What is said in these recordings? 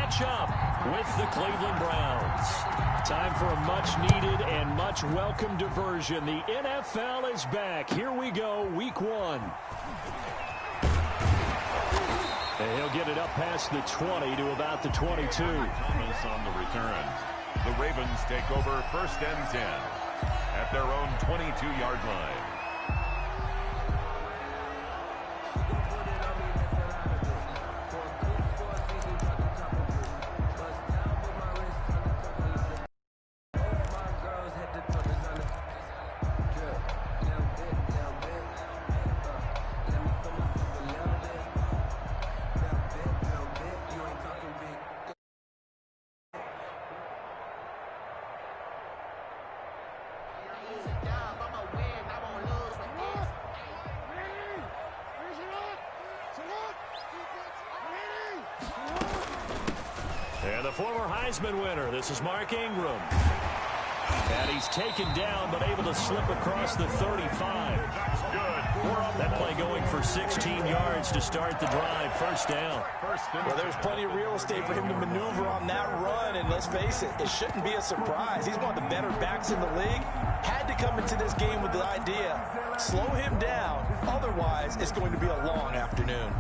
catch up with the Cleveland Browns. Time for a much-needed and much-welcome diversion. The NFL is back. Here we go, Week 1. And he'll get it up past the 20 to about the 22. Thomas on the return. The Ravens take over 1st and 10 at their own 22-yard line. And the former Heisman winner, this is Mark Ingram. And he's taken down, but able to slip across the 35. That's good. That play going for 16 yards to start the drive. 1st down. Well, there's plenty of real estate for him to maneuver on that run, and let's face it, it shouldn't be a surprise. He's one of the better backs in the league. Had to come into this game with the idea, slow him down, otherwise it's going to be a long afternoon.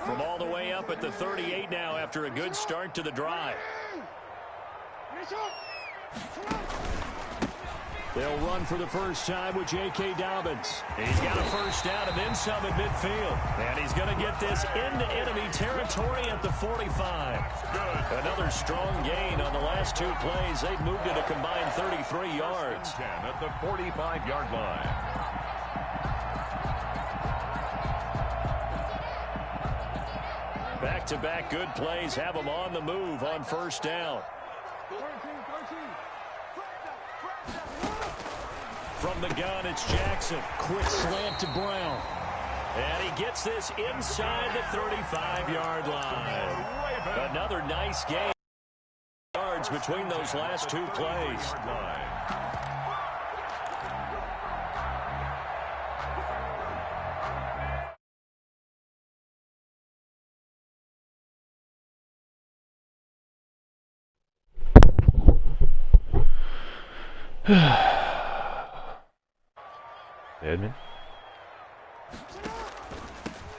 From all the way up at the 38 now after a good start to the drive. They'll run for the first time with J.K. Dobbins. He's got a first down and then some at midfield. And he's going to get this into enemy territory at the 45. Another strong gain on the last 2 plays. They've moved it a combined 33 yards. 10 at the 45-yard line. Back-to-back good plays have them on the move on 1st down. From the gun, it's Jackson. Quick slant to Brown. And he gets this inside the 35-yard line. Another nice game. Yards between those last 2 plays. Edmund.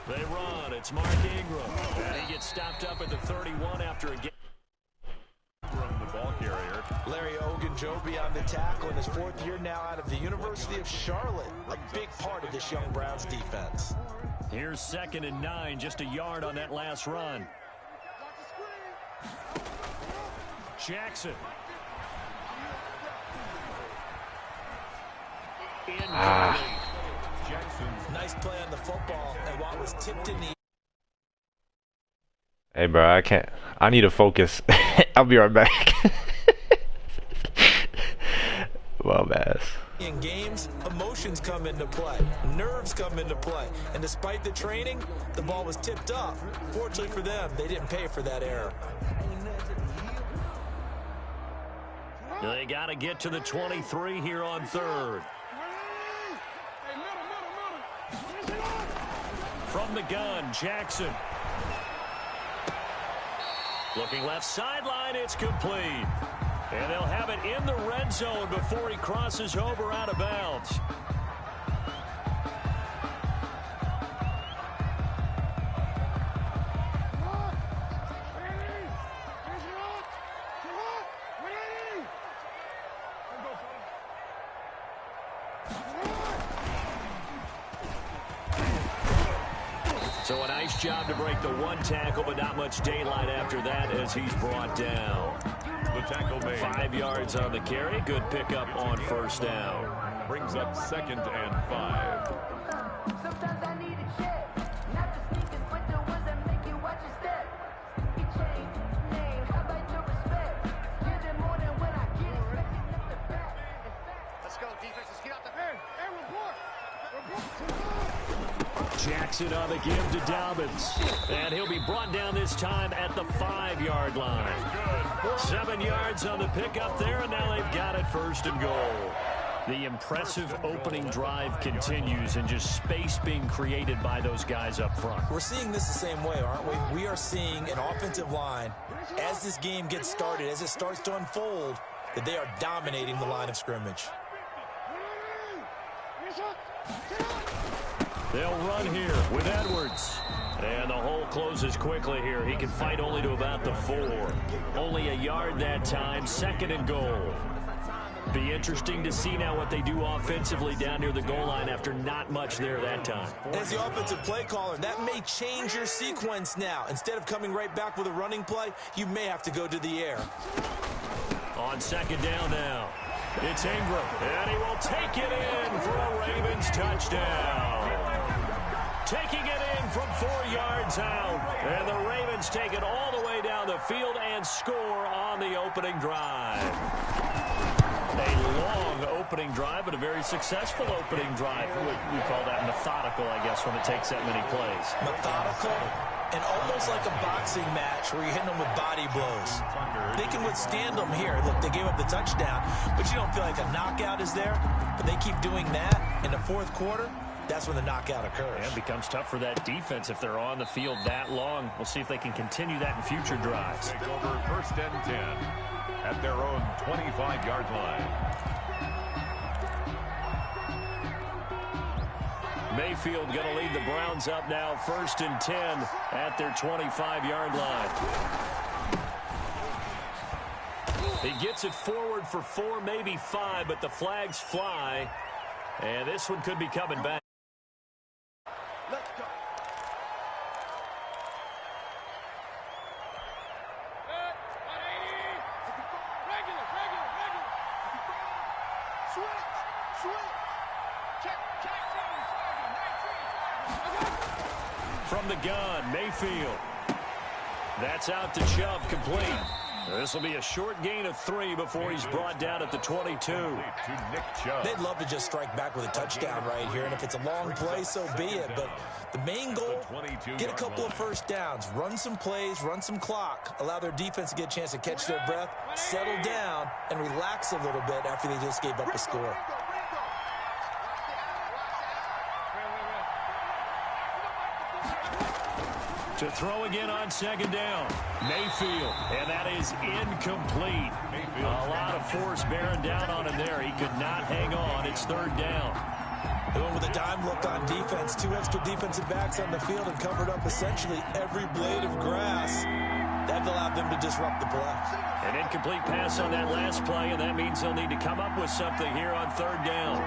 They run. It's Mark Ingram. And he gets stopped up at the 31 after a game. From the ball carrier. Larry Ogunjobi on the tackle in his 4th year now out of the University of Charlotte. A big part of this young Browns defense. Here's 2nd and 9, just a yard on that last run. Jackson. Nice play on the football, and while it was tipped in the... Hey, bro, I can't. I need to focus. I'll be right back. Well, man. In games, emotions come into play. Nerves come into play. And despite the training, the ball was tipped up. Fortunately for them, they didn't pay for that error. They got to get to the 23 here on 3rd. From the gun, Jackson. Looking left sideline, it's complete. And they'll have it in the red zone before he crosses over out of bounds. So a nice job to break the 1 tackle, but not much daylight after that as he's brought down. The tackle made. 5 yards on the carry. Good pickup on 1st down. Brings up 2nd and 5. Sometimes I need a check. Not the sneakers, but the ones that make you watch your step. He changed name. How about your respect? Give them more than what I get. Expecting up the back. Let's go, defense. Let's get out the hey, report. Jackson on the give to Dobbins. And he'll be brought down this time at the 5-yard line. 7 yards on the pickup there, and now they've got it 1st and goal. The impressive opening drive continues and just space being created by those guys up front. We're seeing this the same way, aren't we? We are seeing an offensive line, as this game gets started, as it starts to unfold, that they are dominating the line of scrimmage. They'll run here with Edwards. And the hole closes quickly here. He can fight only to about the 4. Only a yard that time, 2nd and goal. Be interesting to see now what they do offensively down near the goal line after not much there that time. As the offensive play caller, that may change your sequence now. Instead of coming right back with a running play, you may have to go to the air. On 2nd down now, it's Ingram, and he will take it in for a Ravens touchdown. Taking it in from 4 yards out, and the Ravens take it all the way down the field and score on the opening drive. A long opening drive, but a very successful opening drive. We call that methodical, I guess, when it takes that many plays. Methodical and almost like a boxing match where you're hitting them with body blows. They can withstand them here. Look, they gave up the touchdown, but you don't feel like a knockout is there. But they keep doing that in the 4th quarter. That's when the knockout occurs. And it becomes tough for that defense if they're on the field that long. We'll see if they can continue that in future drives. Take over 1st and 10 at their own 25-yard line. Mayfield going to lead the Browns up now, 1st and 10 at their 25-yard line. He gets it forward for 4, maybe 5, but the flags fly. And this one could be coming back. Let's go. Regular. Sweet. Check. From the gun, Mayfield. That's out to Chubb, complete. This will be a short gain of 3 before he's brought down at the 22. They'd love to just strike back with a touchdown right here, and if it's a long play, so be it. But the main goal, get a couple of first downs, run some plays, run some clock, allow their defense to get a chance to catch their breath, settle down, and relax a little bit after they just gave up a score. To throw again on 2nd down, Mayfield, and that is incomplete. A lot of force bearing down on him there. He could not hang on. It's 3rd down. They went with a dime look on defense. 2 extra defensive backs on the field and covered up essentially every blade of grass. That allowed them to disrupt the play. An incomplete pass on that last play, and that means they'll need to come up with something here on 3rd down.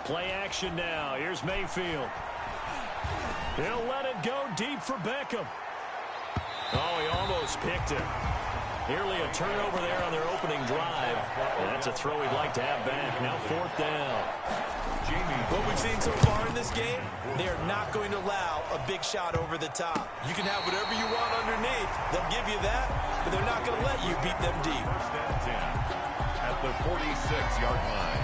Play action now. Here's Mayfield. He'll let it go deep for Beckham. Oh, he almost picked it. Nearly a turnover there on their opening drive. And that's a throw he'd like to have back. Now 4th down. What we've seen so far in this game, they are not going to allow a big shot over the top. You can have whatever you want underneath. They'll give you that, but they're not going to let you beat them deep. 1st and 10 at the 46-yard line.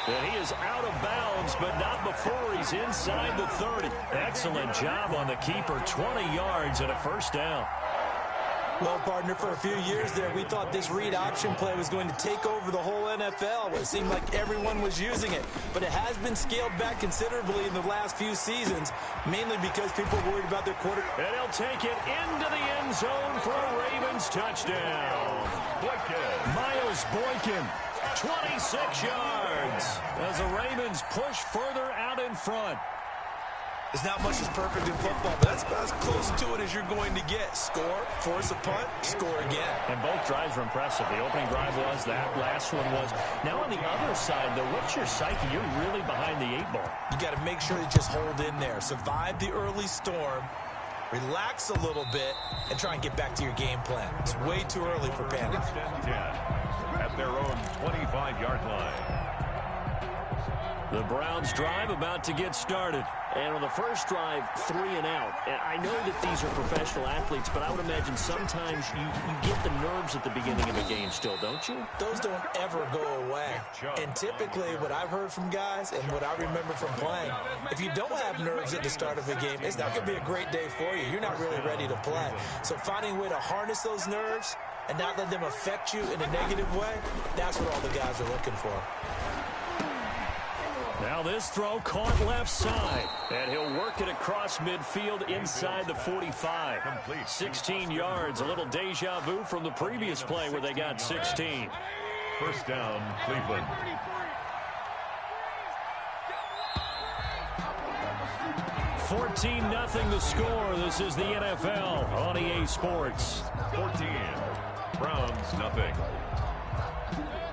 And he is out of bounds, but not before he's inside the 30. Excellent job on the keeper. 20 yards and a 1st down. Well, partner, for a few years there, we thought this read option play was going to take over the whole NFL. It seemed like everyone was using it, but it has been scaled back considerably in the last few seasons, mainly because people are worried about their quarterback. And he'll take it into the end zone for a Ravens touchdown. Miles Boykin, 26 yards, as the Ravens push further out in front. There's not much that's perfect in football, but that's about as close to it as you're going to get. Score, force a punt, score again. And both drives were impressive. The opening drive was, that last one was. Now on the other side, though, what's your psyche? You're really behind the 8 ball. You got to make sure you just hold in there. Survive the early storm. Relax a little bit and try and get back to your game plan. It's way too early for panic. First and 10 at their own 25-yard line. The Browns drive about to get started. And on the first drive, 3 and out. And I know that these are professional athletes, but I would imagine sometimes you get the nerves at the beginning of a game still, don't you? Those don't ever go away. And typically what I've heard from guys and what I remember from playing, if you don't have nerves at the start of a game, it's not going to be a great day for you. You're not really ready to play. So finding a way to harness those nerves and not let them affect you in a negative way, that's what all the guys are looking for. Now this throw caught left side, and he'll work it across midfield inside the 45. 16 yards, a little deja vu from the previous play where they got 16. First down, Cleveland. $14-0 the score. This is the NFL on EA Sports. 14. Browns, nothing.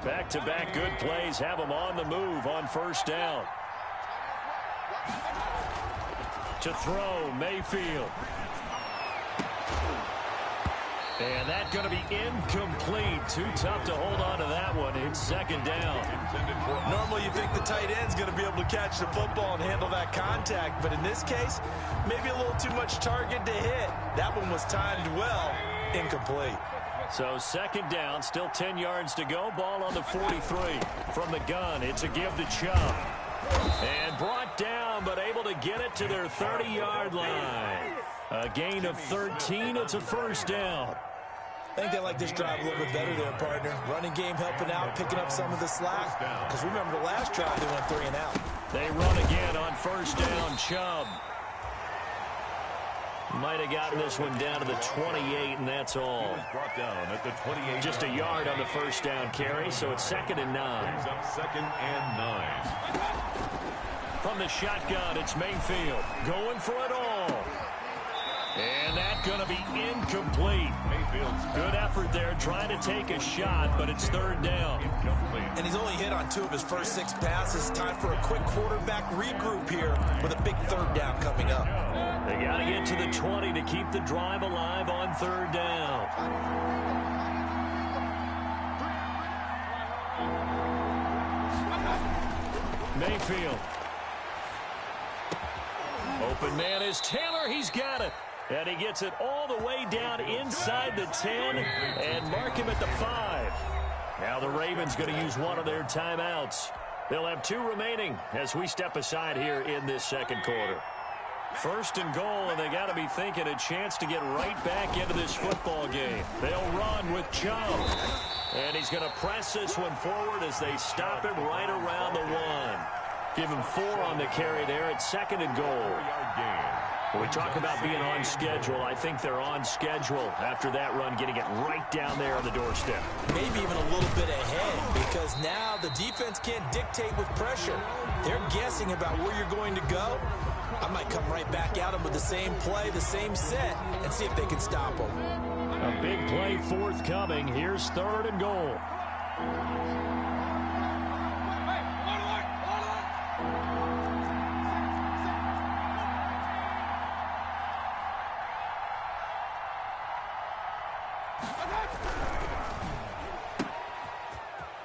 Back-to-back good plays have them on the move on first down. To throw, Mayfield. And that's going to be incomplete. Too tough to hold on to that one. It's second down. Normally you think the tight end's going to be able to catch the football and handle that contact, but in this case, maybe a little too much target to hit. That one was timed well. Incomplete. So second down, still 10 yards to go. Ball on the 43. From the gun, it's a give to Chubb. And brought down, but able to get it to their 30-yard line. A gain of 13. It's a first down. I think they like this drive a little bit better there, partner. Running game helping out, picking up some of the slack. Because remember the last drive, they went 3 and out. They run again on first down, Chubb. Might have gotten this one down to the 28, and that's all. Brought down at the 28. Just a yard on the first down carry, so it's 2nd and 9. Brings up 2nd and 9. From the shotgun, it's Mayfield going for it all. And that's going to be incomplete. Mayfield's good effort there trying to take a shot, but it's 3rd down. Incomplete. And he's only hit on 2 of his first 6 passes. Time for a quick quarterback regroup here with a big 3rd down coming up. They got to get to the 20 to keep the drive alive on 3rd down. Mayfield. Open man is Taylor. He's got it. And he gets it all the way down inside the 10 and mark him at the 5. Now the Ravens going to use one of their timeouts. They'll have 2 remaining as we step aside here in this second quarter. 1st and goal, and they got to be thinking a chance to get right back into this football game. They'll run with Chubb. And he's going to press this one forward as they stop him right around the 1. Give him 4 on the carry there at 2nd and goal. 4-yard gain. When we talk about being on schedule, I think they're on schedule after that run, getting it right down there on the doorstep. Maybe even a little bit ahead, because now the defense can't dictate with pressure. They're guessing about where you're going to go. I might come right back at them with the same play, the same set, and see if they can stop them. A big play forthcoming. Here's 3rd and goal.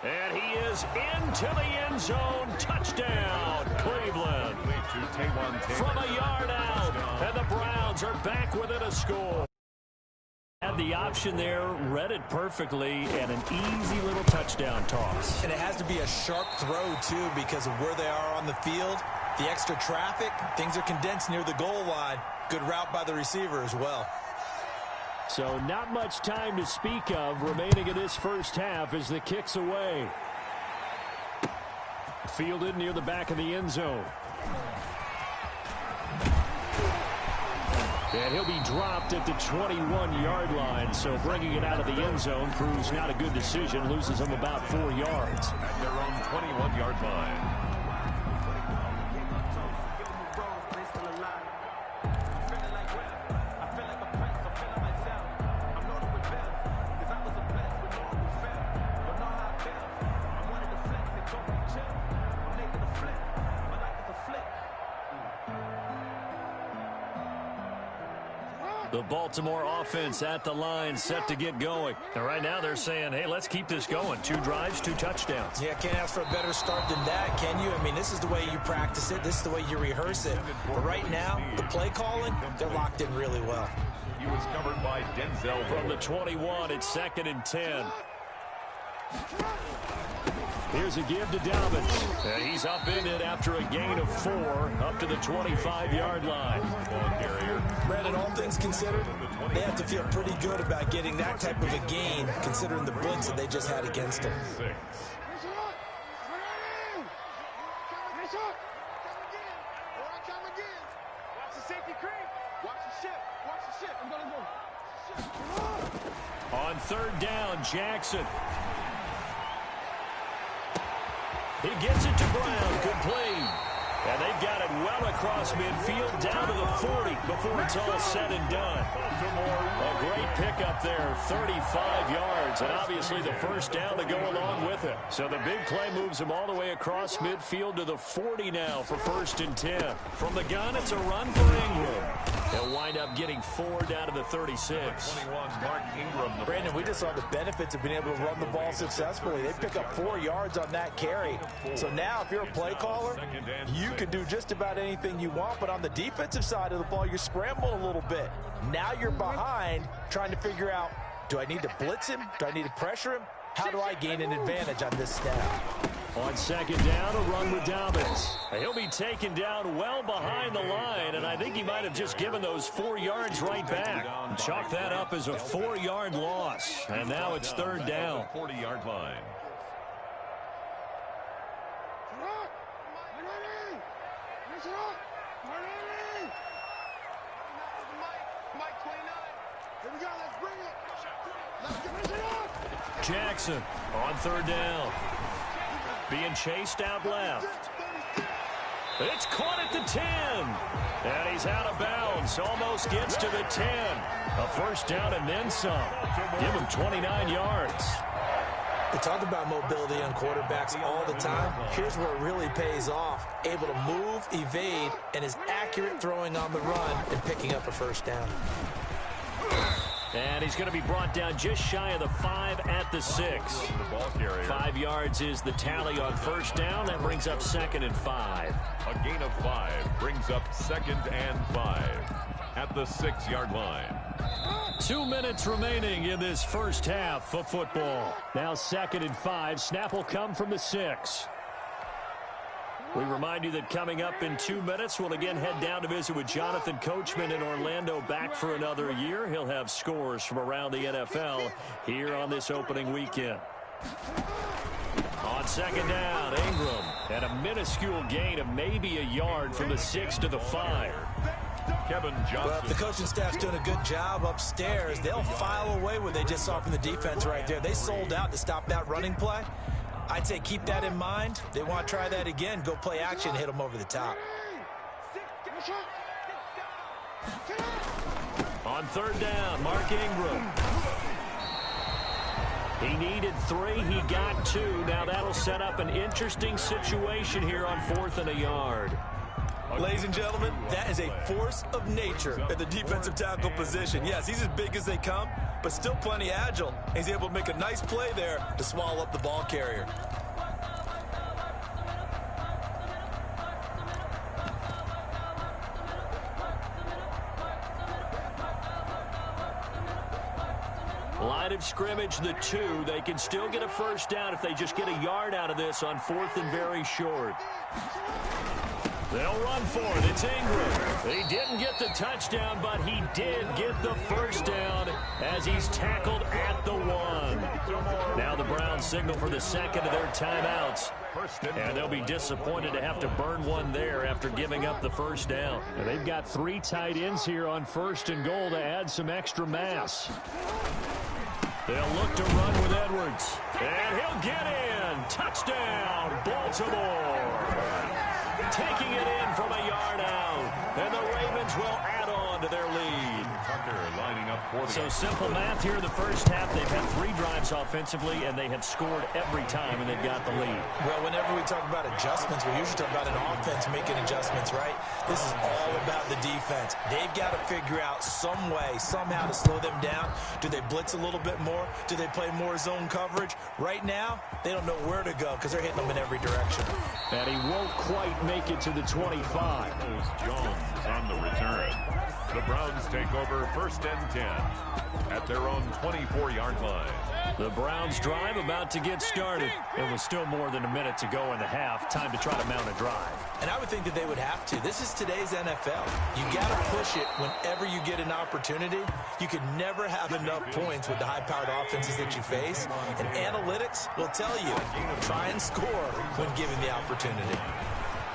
And he is into the end zone. Touchdown, Cleveland. From a yard out. And the Browns are back within a score. Had the option there, read it perfectly, and an easy little touchdown toss. And it has to be a sharp throw, too, because of where they are on the field. The extra traffic, things are condensed near the goal line. Good route by the receiver as well. So not much time to speak of remaining in this first half as the kick's away. Fielded near the back of the end zone. And he'll be dropped at the 21-yard line. So bringing it out of the end zone proves not a good decision. Loses him about 4 yards. At their own 21-yard line. The Baltimore offense at the line, set to get going. And right now they're saying, hey, let's keep this going. 2 drives, 2 touchdowns. Yeah, can't ask for a better start than that, can you? I mean, this is the way you practice it. This is the way you rehearse it. But right now, the play calling, they're locked in really well. He was covered by Denzel. From the 21, it's 2nd and 10. Here's a give to Dobbins. And he's up in it after a gain of 4 up to the 25-yard line. Brandon, all things considered, they have to feel pretty good about getting that type of a gain, considering the blitz that they just had against them. On 3rd down, Jackson. He gets it to Brown. Good play. And they've got it well across midfield down to the 40 before it's all said and done. A great pickup there, 35 yards, and obviously the first down to go along with it. So the big play moves them all the way across midfield to the 40 now for 1st and 10. From the gun, it's a run for Ingram. They'll wind up getting 4 down to the 36. 21, Mark Ingram. Brandon, we just saw the benefits of being able to run the ball successfully. They pick up 4 yards on that carry. So now if you're a play caller, you can do just about anything you want, but on the defensive side of the ball, you're scrambling a little bit. Now you're behind trying to figure out, do I need to blitz him? Do I need to pressure him? How do I gain an advantage on this snap? On 2nd down, a run with Dobbins. He'll be taken down well behind the line, and I think he might have just given those 4 yards right back. Chalk that up as a 4-yard loss, and now it's 3rd down. 40-yard line. Jackson on 3rd down. Being chased out left. It's caught at the 10. And he's out of bounds. Almost gets to the 10. A first down and then some. Give him 29 yards. They talk about mobility on quarterbacks all the time. Here's where it really pays off. Able to move, evade, and is accurate throwing on the run and picking up a first down. And he's going to be brought down just shy of the 5 at the 6. 5 yards is the tally on first down. That brings up 2nd and 5. A gain of 5 brings up 2nd and 5 at the 6-yard line. 2 minutes remaining in this first half of football. Now 2nd and 5. Snap will come from the 6. We remind you that coming up in 2 minutes, we'll again head down to visit with Jonathan Coachman in Orlando, back for another year. He'll have scores from around the NFL here on this opening weekend. On 2nd down, Ingram, and a minuscule gain of maybe a yard from the 6 to the 5. Kevin Johnson. Well, if the coaching staff's doing a good job upstairs, they'll file away what they just saw from the defense right there. They sold out to stop that running play. I'd say keep that in mind. They want to try that again. Go play action, hit them over the top. On 3rd down, Mark Ingram. He needed 3. He got 2. Now that'll set up an interesting situation here on 4th and a yard. Ladies and gentlemen, that is a force of nature at the defensive tackle position. Yes, he's as big as they come, but still plenty agile. He's able to make a nice play there to swallow up the ball carrier. Line of scrimmage, the 2. They can still get a first down if they just get a yard out of this on 4th and very short. They'll run for it. It's Ingram. He didn't get the touchdown, but he did get the first down as he's tackled at the 1. Now the Browns signal for the 2nd of their timeouts. And they'll be disappointed to have to burn one there after giving up the first down. And they've got 3 tight ends here on 1st and goal to add some extra mass. They'll look to run with Edwards. And he'll get in. Touchdown, Baltimore. Taking it in from a yard out. And the Ravens will add on on to their lead. Tucker lining up for the So simple math here in the first half. They've had 3 drives offensively, and they have scored every time, and they've got the lead. Well, whenever we talk about adjustments, we usually talk about an offense making adjustments, right? This is all about the defense. They've got to figure out some way, somehow to slow them down. Do they blitz a little bit more? Do they play more zone coverage? Right now, they don't know where to go because they're hitting them in every direction. And he won't quite make it to the 25. Jones on the return. The Browns take over first and 10 at their own 24-yard line. The Browns drive about to get started. It was still more than a minute to go in the half. Time to try to mount a drive. And I would think that they would have to. This is today's NFL. You got to push it whenever you get an opportunity. You can never have enough points with the high-powered offenses that you face. And analytics will tell you, try and score when given the opportunity.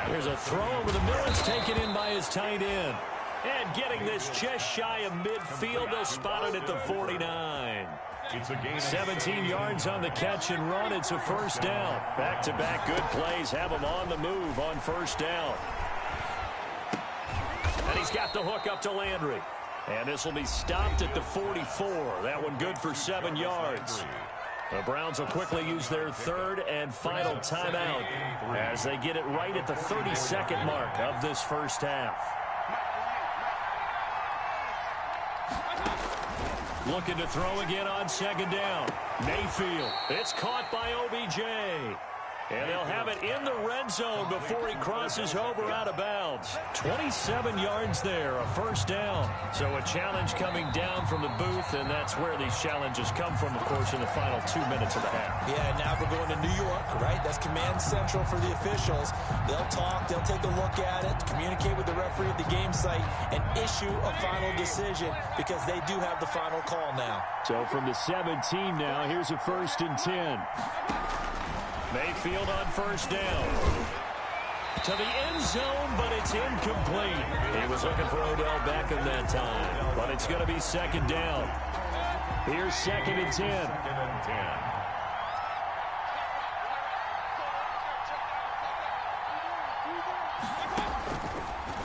Here's a throw over the middle. It's taken in by his tight end. And getting this just shy of midfield. They'll spot it at the 49. It's a gain of 17 yards on the catch and run. It's a first down. Back-to-back good plays have him on the move on first down. And he's got the hook up to Landry. And this will be stopped at the 44. That one good for 7 yards. The Browns will quickly use their third and final timeout as they get it right at the 32nd mark of this first half. Looking to throw again on second down. Mayfield. It's caught by OBJ. And they'll have it in the red zone before he crosses over out of bounds. 27 yards there, a first down. So a challenge coming down from the booth, and that's where these challenges come from, of course, in the final 2 minutes of the half. Yeah, now we're going to New York, right? That's command central for the officials. They'll talk, they'll take a look at it, communicate with the referee at the game site, and issue a final decision because they do have the final call now. So from the 17 now, here's a first and 10. Mayfield on first down. To the end zone, but it's incomplete. He was looking for Odell Beckham that time, but it's going to be second down. Here's second and 10.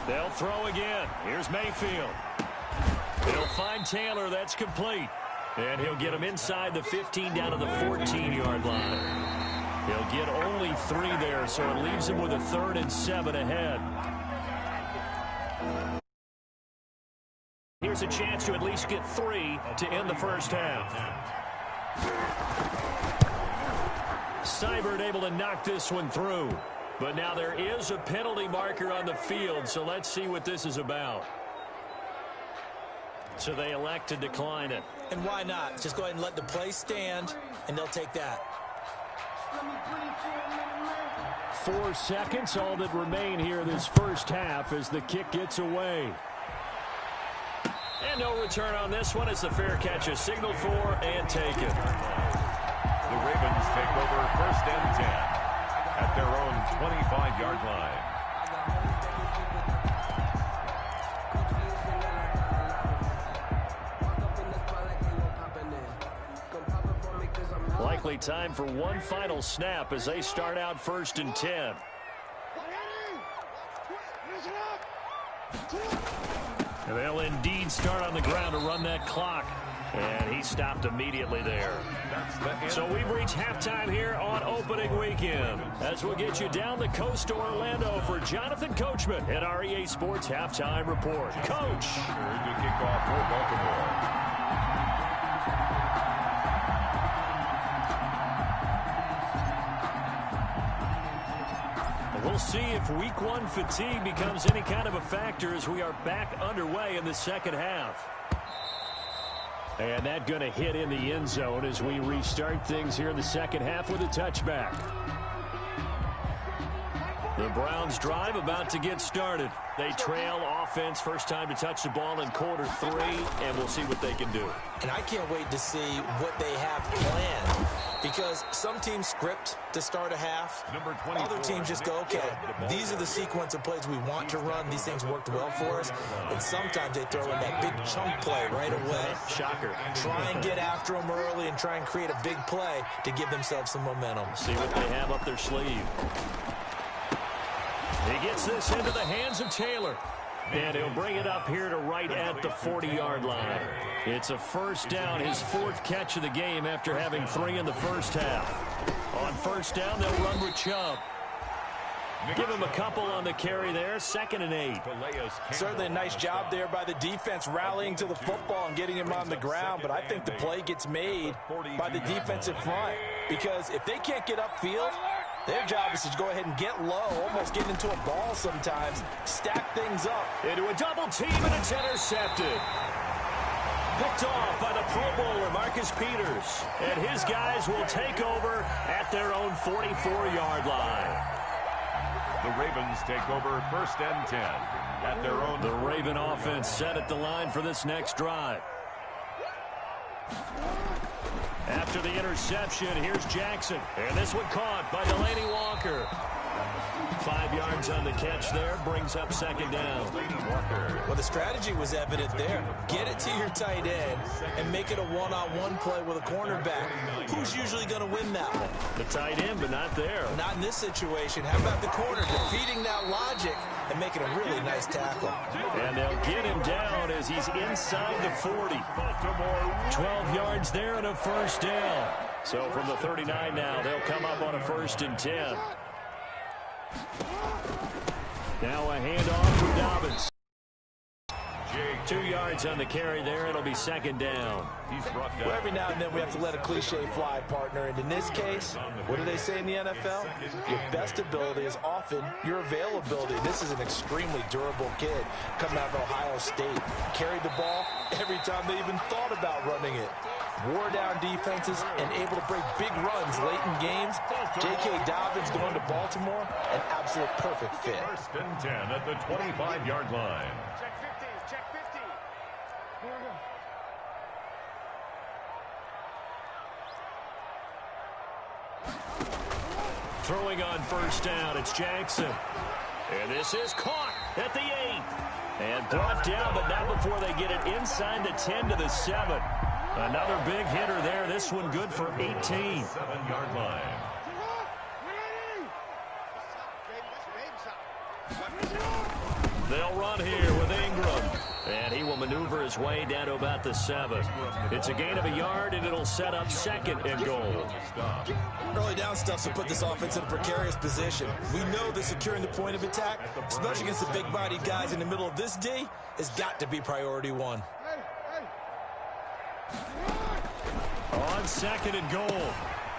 They'll throw again. Here's Mayfield. He'll find Taylor. That's complete. And he'll get him inside the 15 down to the 14-yard line. He'll get only 3 there, so it leaves him with a 3rd and 7 ahead. Here's a chance to at least get 3 to end the first half. Seibert able to knock this one through. But now there is a penalty marker on the field, so let's see what this is about. So they elect to decline it. And why not? Just go ahead and let the play stand, and they'll take that. 4 seconds, all that remain here this first half as the kick gets away. And no return on this one as the fair catch is signaled for and taken. The Ravens take over first and 10 at their own 25-yard line. Likely time for one final snap as they start out first and 10. And they'll indeed start on the ground to run that clock. And he stopped immediately there. So we've reached halftime here on opening weekend. As we'll get you down the coast to Orlando for Jonathan Coachman at our EA Sports Halftime Report. Coach. Very good kickoff for Baltimore. We'll see if week 1 fatigue becomes any kind of a factor as we are back underway in the second half. And that going to hit in the end zone as we restart things here in the second half with a touchback. The Browns drive about to get started. They trail offense, first time to touch the ball in quarter 3, and we'll see what they can do. And I can't wait to see what they have planned because some teams script to start a half. Other teams just go, okay, these are the sequence of plays we want to run. These things worked well for us. And sometimes they throw in that big chunk play right away. Shocker. Try and get after them early and try and create a big play to give themselves some momentum. See what they have up their sleeve. He gets this into the hands of Taylor. And he'll bring it up here to right at the 40-yard line. It's a first down, his 4th catch of the game after having 3 in the first half. On first down, they'll run with Chubb. Give him a couple on the carry there, 2nd and 8. Certainly a nice job there by the defense rallying to the football and getting him on the ground, but I think the play gets made by the defensive front because if they can't get upfield, their job is to go ahead and get low, almost get into a ball sometimes, stack things up. Into a double team, and it's intercepted. Picked off by the Pro Bowler, Marcus Peters. And his guys will take over at their own 44-yard line. The Ravens take over 1st and 10 at their own. The Raven offense set at the line for this next drive. After the interception, here's Jackson. And this one caught by Delaney Walker. 5 yards on the catch there, brings up 2nd down. Well, the strategy was evident there. Get it to your tight end and make it a one-on-one play with a cornerback. Who's usually going to win that one? The tight end, but not there. Not in this situation. How about the corner defeating that logic and making a really nice tackle? And they'll get him down as he's inside the 40. 12 yards there and a first down. So from the 39 now, they'll come up on a 1st and 10. Now a handoff for Dobbins. 2 yards on the carry there. It'll be 2nd down. Well, every now and then we have to let a cliche fly, partner. And in this case, what do they say in the NFL? Your best ability is often your availability. This is an extremely durable kid coming out of Ohio State. Carried the ball every time they even thought about running it. Wore down defenses and able to break big runs late in games. J.K. Dobbins going to Baltimore, an absolute perfect fit. 1st and 10 at the 25-yard line. Check 50. Check 50. Here we go. Throwing on first down, it's Jackson. And this is caught at the 8. And brought down, but not before they get it inside the 10 to the 7. Another big hitter there. This one good for 18. 7-yard line. They'll run here with Ingram. And he will maneuver his way down to about the 7. It's a gain of a yard, and it'll set up 2nd and goal. Early down stuff to put this offense in a precarious position. We know that securing the point of attack, especially against the big-bodied guys in the middle of this D, has got to be priority 1. On 2nd and goal,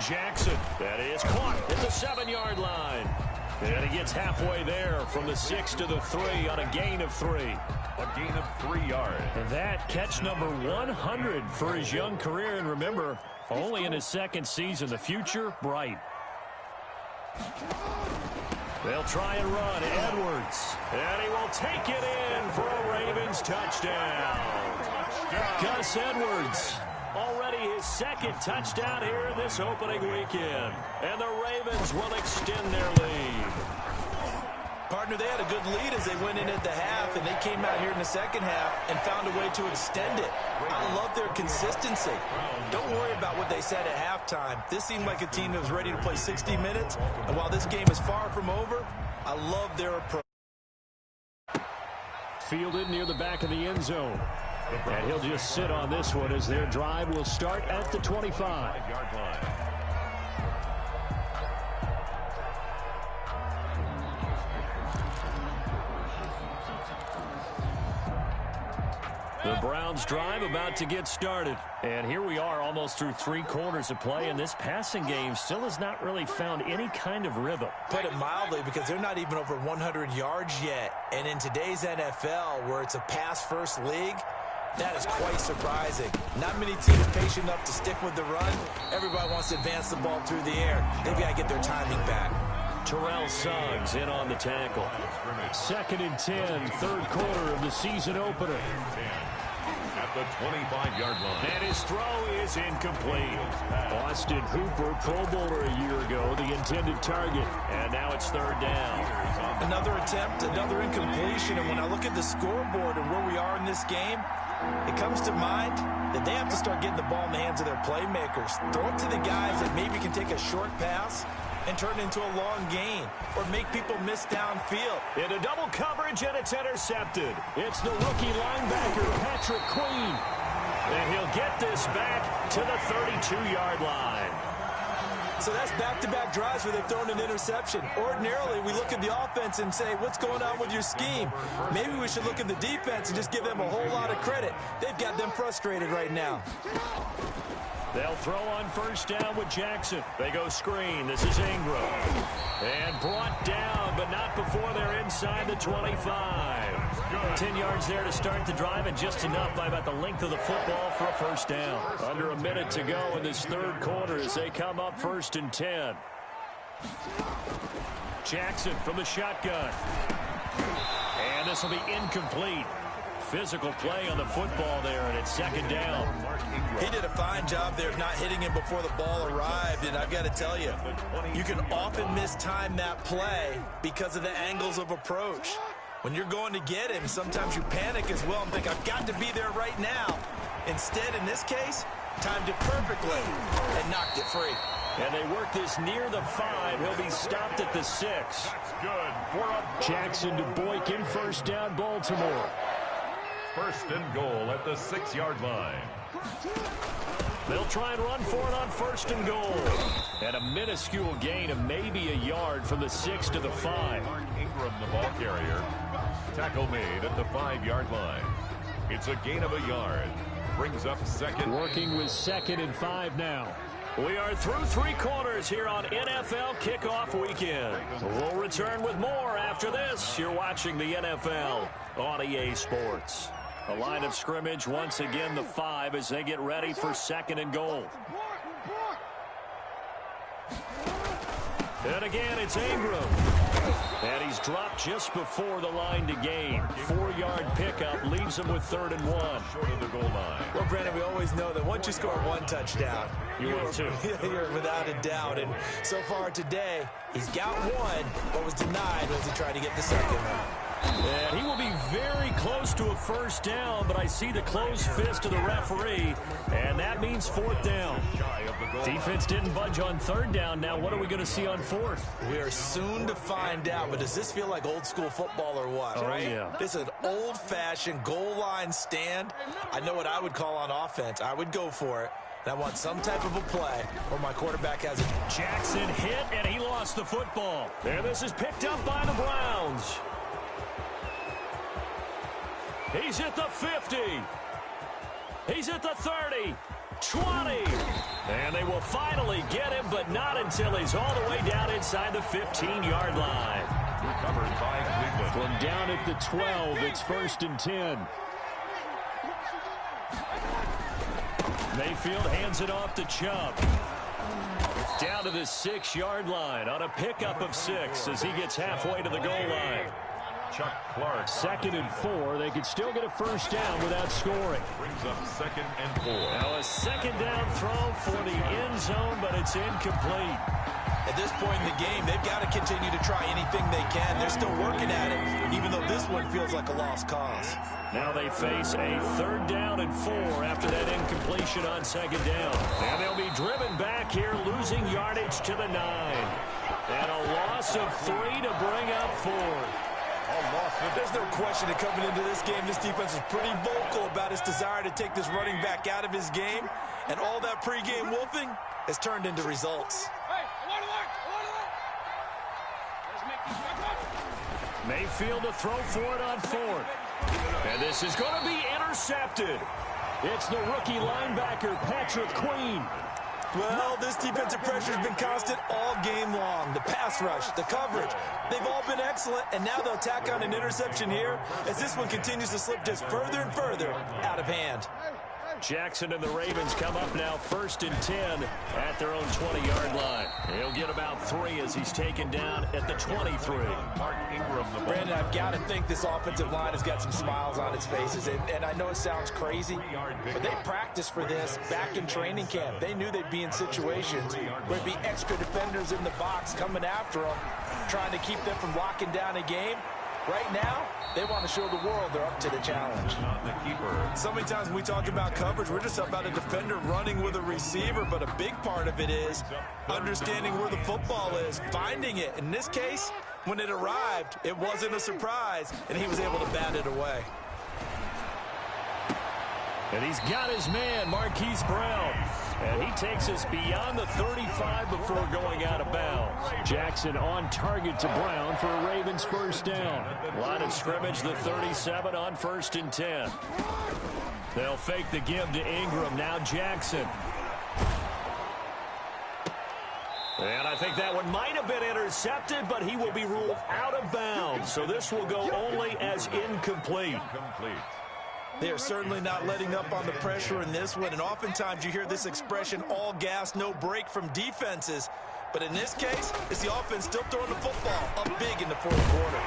Jackson. That is caught at the 7-yard line. And he gets halfway there from the 6 to the 3 on a gain of 3. A gain of 3 yards. And that catch number 100 for his young career. And remember, only in his 2nd season. The future, bright. They'll try and run. Edwards. And he will take it in for a Ravens touchdown. Gus Edwards. Already his 2nd touchdown here this opening weekend. And the Ravens will extend their lead. Partner, they had a good lead as they went in at the half, and they came out here in the 2nd half and found a way to extend it. I love their consistency. Don't worry about what they said at halftime. This seemed like a team that was ready to play 60 minutes, and while this game is far from over, I love their approach. Fielded near the back of the end zone. And he'll just sit on this one as their drive will start at the 25-yard line. The Browns drive about to get started. And here we are almost through 3 quarters of play, and this passing game still has not really found any kind of rhythm. Put it mildly, because they're not even over 100 yards yet. And in today's NFL, where it's a pass-first league, that is quite surprising. Not many teams patient enough to stick with the run. Everybody wants to advance the ball through the air. They've got to get their timing back. Terrell Suggs in on the tackle. 2nd and 10, 3rd quarter of the season opener. At the 25-yard line. And his throw is incomplete. Austin Hooper, Pro Bowler a year ago, the intended target. And now it's 3rd down. Another attempt, another incompletion. And when I look at the scoreboard and where we are in this game, it comes to mind that they have to start getting the ball in the hands of their playmakers. Throw it to the guys that maybe can take a short pass and turn it into a long gain or make people miss downfield. Into double coverage, and it's intercepted. It's the rookie linebacker, Patrick Queen. And he'll get this back to the 32-yard line. So that's back-to-back drives where they've thrown an interception. Ordinarily, we look at the offense and say, what's going on with your scheme? Maybe we should look at the defense and just give them a whole lot of credit. They've got them frustrated right now. They'll throw on first down with Jackson. They go screen. This is Ingram. And brought down, but not before they're inside the 25. 10 yards there to start the drive, and just enough by about the length of the football for a first down. Under a minute to go in this third quarter as they come up 1st and 10. Jackson from the shotgun. And this will be incomplete. Physical play on the football there, and it's 2nd down. He did a fine job there of not hitting him before the ball arrived, and I've got to tell you, you can often mistime that play because of the angles of approach. When you're going to get him, sometimes you panic as well and think, I've got to be there right now. Instead, in this case, timed it perfectly and knocked it free. And they work this near the 5. He'll be stopped at the 6. Jackson to Boykin, first down, Baltimore. 1st and goal at the 6-yard line. They'll try and run for it on 1st and goal. And a minuscule gain of maybe a yard from the 6 to the 5. Mark Ingram, the ball carrier. Tackle made at the 5-yard line. It's a gain of a yard. Brings up 2nd. Working with 2nd and 5 now. We are through 3 quarters here on NFL Kickoff Weekend. We'll return with more after this. You're watching the NFL on EA Sports. A line of scrimmage once again the 5 as they get ready for 2nd and goal. And again, it's Ingram. And he's dropped just before the line to gain. 4-yard pickup leaves him with 3rd and 1. Short of the goal line. Well, Brandon, we always know that once you score 1 touchdown, you're without a doubt. And so far today, he's got 1, but was denied as he tried to get the 2nd one. And he will be very close to a first down, but I see the closed fist of the referee, and that means 4th down. Defense didn't budge on 3rd down. Now what are we going to see on 4th? We are soon to find out, but does this feel like old school football or what, right? Yeah. This is an old-fashioned goal line stand. I know what I would call on offense. I would go for it. And I want some type of a play where my quarterback has it. Jackson hit, and he lost the football. And this is picked up by the Browns. He's at the 50. He's at the 30. 20. And they will finally get him, but not until he's all the way down inside the 15-yard line. Recovered by Cleveland. From down at the 12, it's 1st and 10. Mayfield hands it off to Chubb. Down to the 6-yard line on a pickup of 6 as he gets halfway to the goal line. Chuck Clark. 2nd and 4. They could still get a first down without scoring. Brings up 2nd and 4. Now a 2nd down throw for the end zone, but it's incomplete. At this point in the game, they've got to continue to try anything they can. They're still working at it, even though this one feels like a lost cause. Now they face a 3rd down and 4 after that incompletion on 2nd down. And they'll be driven back here, losing yardage to the 9. And a loss of 3 to bring up 4th. There's no question that coming into this game, this defense is pretty vocal about its desire to take this running back out of his game. And all that pregame wolfing has turned into results. Mayfield to throw for it on 4th. And this is going to be intercepted. It's the rookie linebacker, Patrick Queen. Well, this defensive pressure has been constant all game long. The pass rush, the coverage, they've all been excellent, and now they'll tack on an interception here as this one continues to slip just further and further out of hand. Jackson and the Ravens come up now 1st and 10 at their own 20-yard line. He'll get about 3 as he's taken down at the 23. Mark Ingram, the ball. Brandon, I've got to think this offensive line has got some smiles on its faces. And I know it sounds crazy, but they practiced for this back in training camp. They knew they'd be in situations where there'd be extra defenders in the box coming after them, trying to keep them from locking down a game. Right now, they want to show the world they're up to the challenge. The keeper. So many times when we talk about coverage, we're just about a defender running with a receiver, but a big part of it is understanding where the football is, finding it. In this case, when it arrived, it wasn't a surprise, and he was able to bat it away. And he's got his man, Marquise Brown. And he takes us beyond the 35 before going out of bounds. Jackson on target to Brown for a Ravens first down. Line of scrimmage, the 37 on 1st and 10. They'll fake the give to Ingram. Now Jackson. And I think that one might have been intercepted, but he will be ruled out of bounds. So this will go only as incomplete. They are certainly not letting up on the pressure in this one, and oftentimes you hear this expression, all gas, no break from defenses. But in this case, it's the offense still throwing the football up big in the fourth quarter.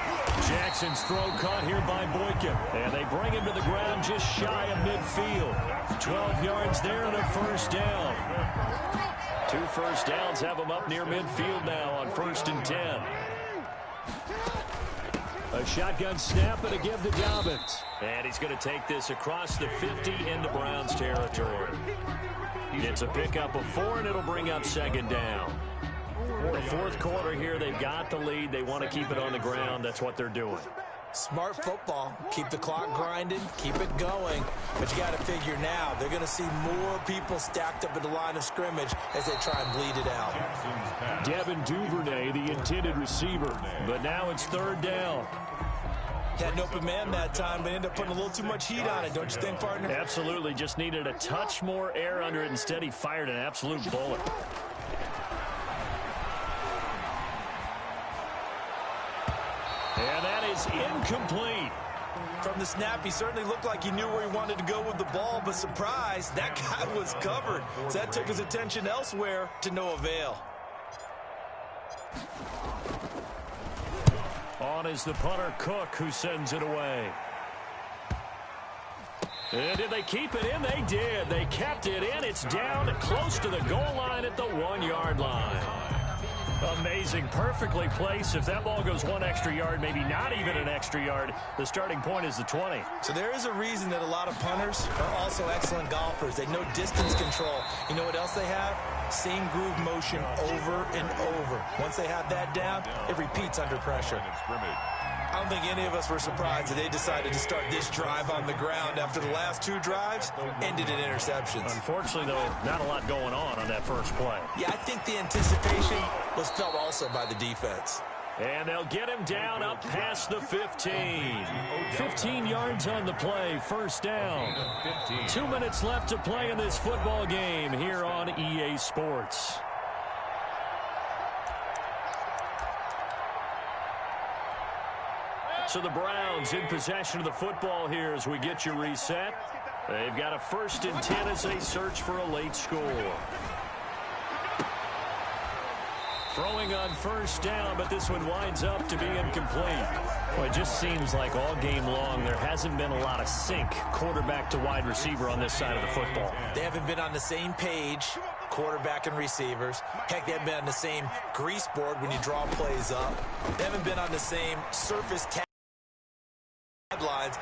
Jackson's throw caught here by Boykin, and they bring him to the ground just shy of midfield. 12 yards there and a first down. 2 first downs have him up near midfield now on 1st and 10. A shotgun snap and a give to Dobbins. And he's going to take this across the 50 into Browns territory. It's a pickup of 4, and it'll bring up 2nd down. The fourth quarter here, they've got the lead. They want to keep it on the ground. That's what they're doing. Smart football. Keep the clock grinding, keep it going. But you got to figure now, they're going to see more people stacked up at the line of scrimmage as they try and bleed it out. Devin Duvernay, the intended receiver. But now it's 3rd down. Had an open man that time, but ended up putting a little too much heat on it, don't you think, partner? Absolutely. Just needed a touch more air under it. Instead, he fired an absolute bullet. And that is incomplete. From the snap, he certainly looked like he knew where he wanted to go with the ball, but surprise, that guy was covered. So that took his attention elsewhere to no avail. On is the punter, Cook, who sends it away. And did they keep it in? They did. They kept it in. It's down close to the goal line at the 1-yard line. Amazing. Perfectly placed. If that ball goes 1 extra yard, maybe not even an extra yard, the starting point is the 20. So there is a reason that a lot of punters are also excellent golfers. They know distance control. You know what else they have? Same groove motion over and over. Once they have that down, it repeats under pressure. I don't think any of us were surprised that they decided to start this drive on the ground after the last 2 drives ended in interceptions. Unfortunately, though, not a lot going on that first play. Yeah, I think the anticipation was felt also by the defense. And they'll get him down up past the 15. 15 yards on the play, first down. 2 minutes left to play in this football game here on EA Sports. So the Browns in possession of the football here as we get you reset. They've got a 1st and 10 as they search for a late score. Throwing on first down, but this one winds up to be incomplete. Well, it just seems like all game long there hasn't been a lot of sync quarterback to wide receiver on this side of the football. They haven't been on the same page, quarterback and receivers. Heck, they haven't been on the same grease board when you draw plays up. They haven't been on the same surface lines.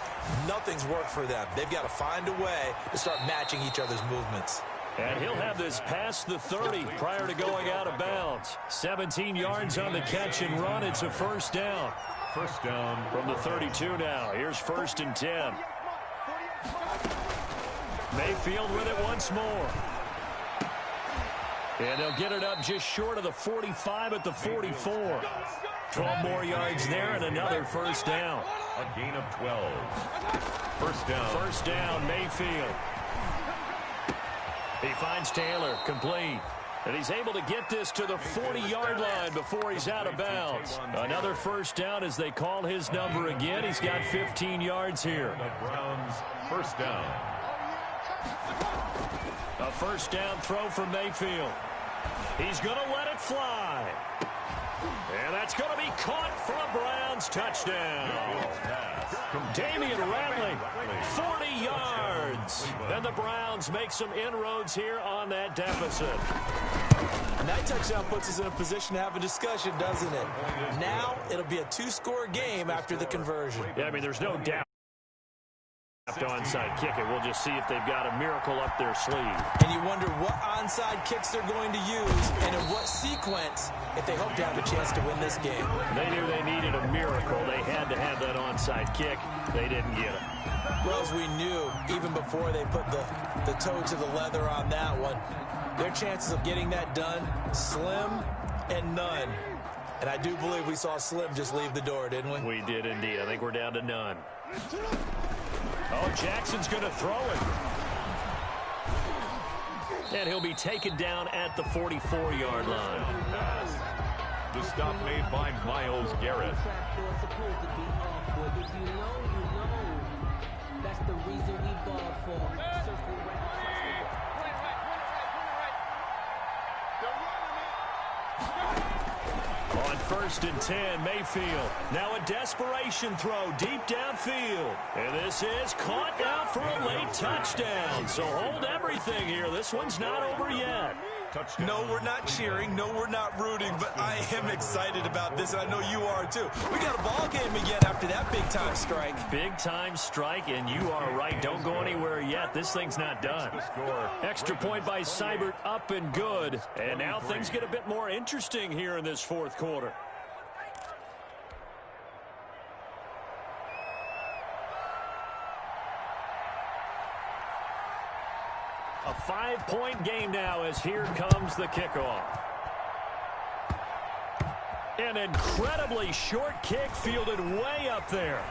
Nothing's worked for them. They've got to find a way to start matching each other's movements. And he'll have this past the 30 prior to going out of bounds. 17 yards on the catch and run. It's a first down. First down from the 32 now. Here's 1st and 10. Mayfield with it once more. And they'll get it up just short of the 45 at the 44. 12 more yards there and another first down. A gain of 12. First down. First down, Mayfield. He finds Taylor, complete. And he's able to get this to the 40-yard line before he's out of bounds. Another first down as they call his number again. He's got 15 yards here. The Browns first down. A first down throw from Mayfield. He's going to let it fly. And that's going to be caught for a Browns touchdown. Damian Ratley, 40 yards. And the Browns make some inroads here on that deficit. And that touchdown puts us in a position to have a discussion, doesn't it? Now it'll be a two-score game after the conversion. Yeah, I mean, there's no doubt. Onside kick it. We'll just see if they've got a miracle up their sleeve. And you wonder what onside kicks they're going to use and in what sequence if they hope to have a chance to win this game. They knew they needed a miracle. They had to have that onside kick. They didn't get it. Well, as we knew, even before they put the toe to the leather on that one, their chances of getting that done, slim and none. And I do believe we saw Slim just leave the door, didn't we? We did indeed. I think we're down to none. Oh, Jackson's going to throw it. And he'll be taken down at the 44-yard line. The stop made by Myles Garrett. That's the reason we ball for. On 1st and 10, Mayfield. Now a desperation throw deep downfield. And this is caught now for a late touchdown. So hold everything here. This one's not over yet. Touchdown. No, we're not cheering. No, we're not rooting. But I am excited about this, and I know you are too. We got a ball game again after that big-time strike. Big-time strike, and you are right. Don't go anywhere yet. This thing's not done. Extra point by Seibert, up and good. And now things get a bit more interesting here in this fourth quarter. A 5-point game now as here comes the kickoff. An incredibly short kick fielded way up there.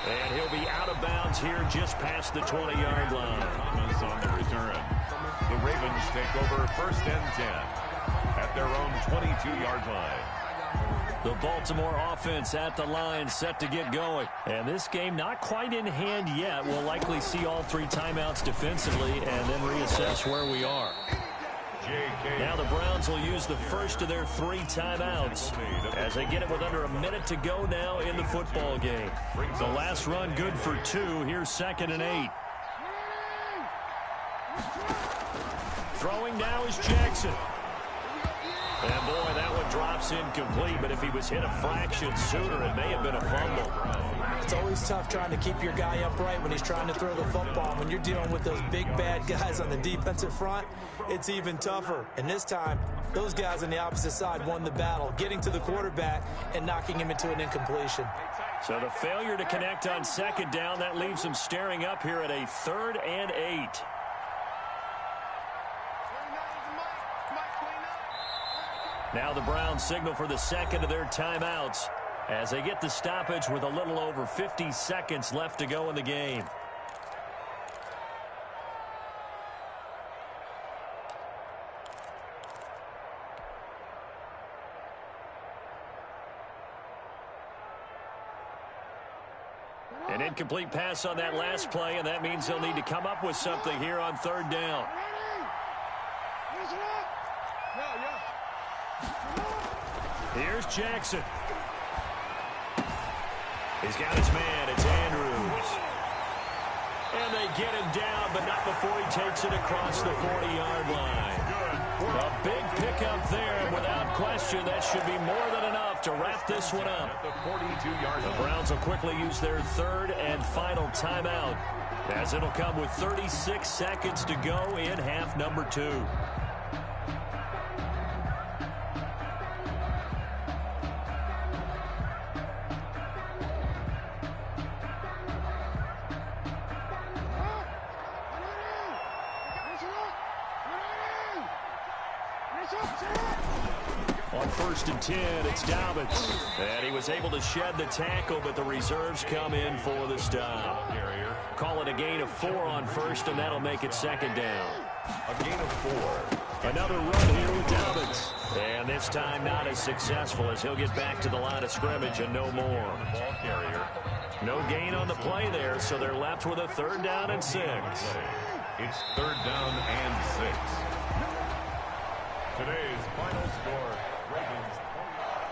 And he'll be out of bounds here just past the 20-yard line. Thomas on the return. The Ravens take over 1st and 10 at their own 22-yard line. The Baltimore offense at the line set to get going. And this game not quite in hand yet. We'll likely see all 3 timeouts defensively and then reassess where we are. Now the Browns will use the first of their 3 timeouts as they get it with under a minute to go now in the football game. The last run good for 2. Here's 2nd and 8. Throwing now is Jackson. And boy, that one drops incomplete, but if he was hit a fraction sooner, it may have been a fumble. It's always tough trying to keep your guy upright when he's trying to throw the football. When you're dealing with those big, bad guys on the defensive front, it's even tougher. And this time, those guys on the opposite side won the battle, getting to the quarterback and knocking him into an incompletion. So the failure to connect on 2nd down, that leaves him staring up here at a 3rd and 8. Now the Browns signal for the 2nd of their timeouts as they get the stoppage with a little over 50 seconds left to go in the game. An incomplete pass on that last play, and that means they'll need to come up with something here on 3rd down. Here's Jackson. He's got his man. It's Andrews. And they get him down, but not before he takes it across the 40-yard line. A big pickup there, and without question, that should be more than enough to wrap this one up. The Browns will quickly use their 3rd and final timeout, as it'll come with 36 seconds to go in half number 2. On 1st and 10, it's Dobbins. And he was able to shed the tackle, but the reserves come in for the stop. Call it a gain of 4 on 1st, and that'll make it 2nd down. A gain of 4. Another run here with Dobbins. And this time not as successful as he'll get back to the line of scrimmage and no more. No gain on the play there, so they're left with a 3rd down and 6. It's 3rd down and 6. Today's final score, Ravens 20.